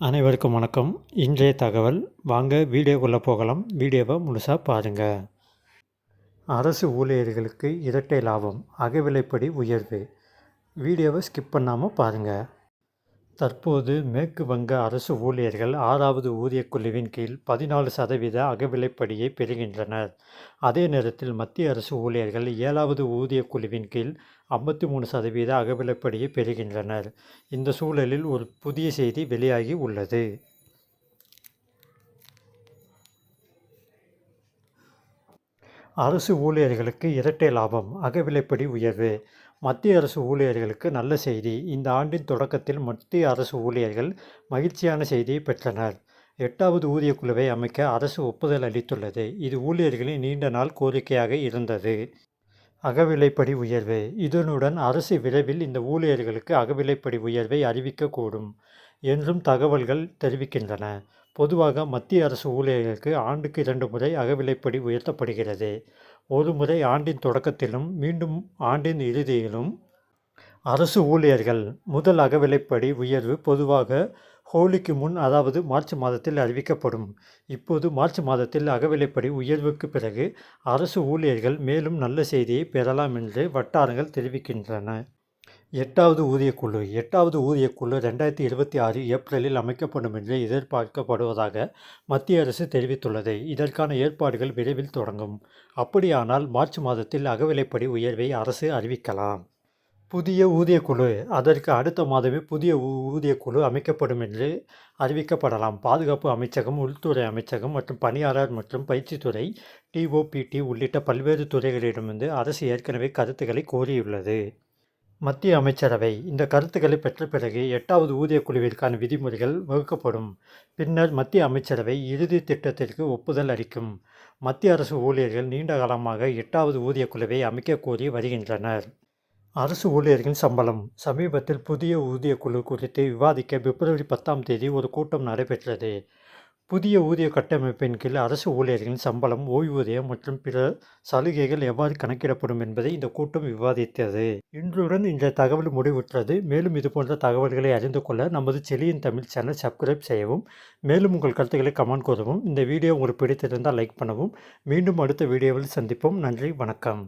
அனைவருக்கும் வணக்கம். இன்றைய தகவல் வாங்க வீடியோக்குள்ளே போகலாம். வீடியோவை முழுசாக பாருங்கள். அரசு ஊழியர்களுக்கு இரட்டை லாபம், அகவிலைப்படி உயர்வு. வீடியோவை ஸ்கிப் பண்ணாமல் பாருங்கள். தற்போது மேற்கு வங்க அரசு ஊழியர்கள் 6வது ஊதியக் குழுவின் கீழ் 14% அகவிலைப்படியை பெறுகின்றனர். அதே நேரத்தில் மத்திய அரசு ஊழியர்கள் 7வது ஊதியக் குழுவின் கீழ் 53% அகவிலைப்படியை பெறுகின்றனர். இந்த சூழலில் ஒரு புதிய செய்தி வெளியாகி உள்ளது. அரசு ஊழியர்களுக்கு இரட்டை லாபம், அகவிலைப்படி உயர்வு. மத்திய அரசு ஊழியர்களுக்கு நல்ல செய்தி. இந்த ஆண்டின் தொடக்கத்தில் மத்திய அரசு ஊழியர்கள் மகிழ்ச்சியான செய்தியை பெற்றனர். 8வது ஊதியக் குழுவை அமைக்க அரசு ஒப்புதல் அளித்துள்ளது. இது ஊழியர்களின் நீண்ட நாள் கோரிக்கையாக இருந்தது. அகவிலைப்படி உயர்வு. இதனுடன் அரசு விரைவில் இந்த ஊழியர்களுக்கு அகவிலைப்படி உயர்வை அறிவிக்கக்கூடும் என்றும் தகவல்கள் தெரிவிக்கின்றன. பொதுவாக மத்திய அரசு ஊழியர்களுக்கு ஆண்டுக்கு 2 முறை அகவிலைப்படி உயர்த்தப்படுகிறது. ஒரு முறை ஆண்டின் தொடக்கத்திலும் மீண்டும் ஆண்டின் இறுதியிலும். அரசு ஊழியர்கள் முதல் அகவிலைப்படி உயர்வு பொதுவாக ஹோலிக்கு முன், அதாவது மார்ச் மாதத்தில் அறிவிக்கப்படும். இப்போது மார்ச் மாதத்தில் அகவிலைப்படி உயர்வுக்கு பிறகு அரசு ஊழியர்கள் மேலும் நல்ல செய்தியை பெறலாம் என்று வட்டாரங்கள் தெரிவிக்கின்றன. 8வது ஊதியக்குழு 8வது ஊதியக்குழு 2026 ஏப்ரலில் அமைக்கப்படும் என்று எதிர்பார்க்கப்படுவதாக மத்திய அரசு தெரிவித்துள்ளது. இதற்கான ஏற்பாடுகள் விரைவில் தொடங்கும். அப்படியானால் மார்ச் மாதத்தில் அகவிலைப்படி உயர்வை அரசு அறிவிக்கலாம். புதிய ஊதியக்குழு அதற்கு அடுத்த மாதமே புதிய ஊதியக்குழு அமைக்கப்படும் என்று அறிவிக்கப்படலாம். பாதுகாப்பு அமைச்சகம், உள்துறை அமைச்சகம் மற்றும் பணியாளர் மற்றும் பயிற்சித்துறை டிஓபிடி உள்ளிட்ட பல்வேறு துறைகளிடமிருந்து அரசு ஏற்கனவே கருத்துக்களை கோரியுள்ளது. மத்திய அமைச்சரவை இந்த கருத்துக்களை பெற்ற பிறகு 8வது ஊதியக்குழுவிற்கான விதிமுறைகள் வகுக்கப்படும். பின்னர் மத்திய அமைச்சரவை இறுதி திட்டத்திற்கு ஒப்புதல் அளிக்கும். மத்திய அரசு ஊழியர்கள் நீண்ட காலமாக 8வது ஊதியக்குழுவை அமைக்க கோரி வருகின்றனர். அரசு ஊழியர்களின் சம்பளம். சமீபத்தில் புதிய ஊதியக்குழு குறித்து விவாதிக்க பிப்ரவரி 10ஆம் தேதி ஒரு கூட்டம் நடைபெற்றது. புதிய ஊதிய கட்டமைப்பின் கீழ் அரசு ஊழியர்களின் சம்பளம், ஓய்வூதியம் மற்றும் பிற சலுகைகள் எவ்வாறு கணக்கிடப்படும் என்பதை இந்த கூட்டம் விவாதித்தது. இன்றுடன் இந்த தகவல் முடிவுற்றது. மேலும் இதுபோன்ற தகவல்களை அறிந்து கொள்ள நமது செலியன் தமிழ் சேனல் சப்ஸ்கிரைப் செய்யவும். மேலும் உங்கள் கருத்துக்களை கமெண்ட் கூறவும். இந்த வீடியோ உங்களுக்கு பிடித்திருந்தால் லைக் பண்ணவும். மீண்டும் அடுத்த வீடியோவில் சந்திப்போம். நன்றி, வணக்கம்.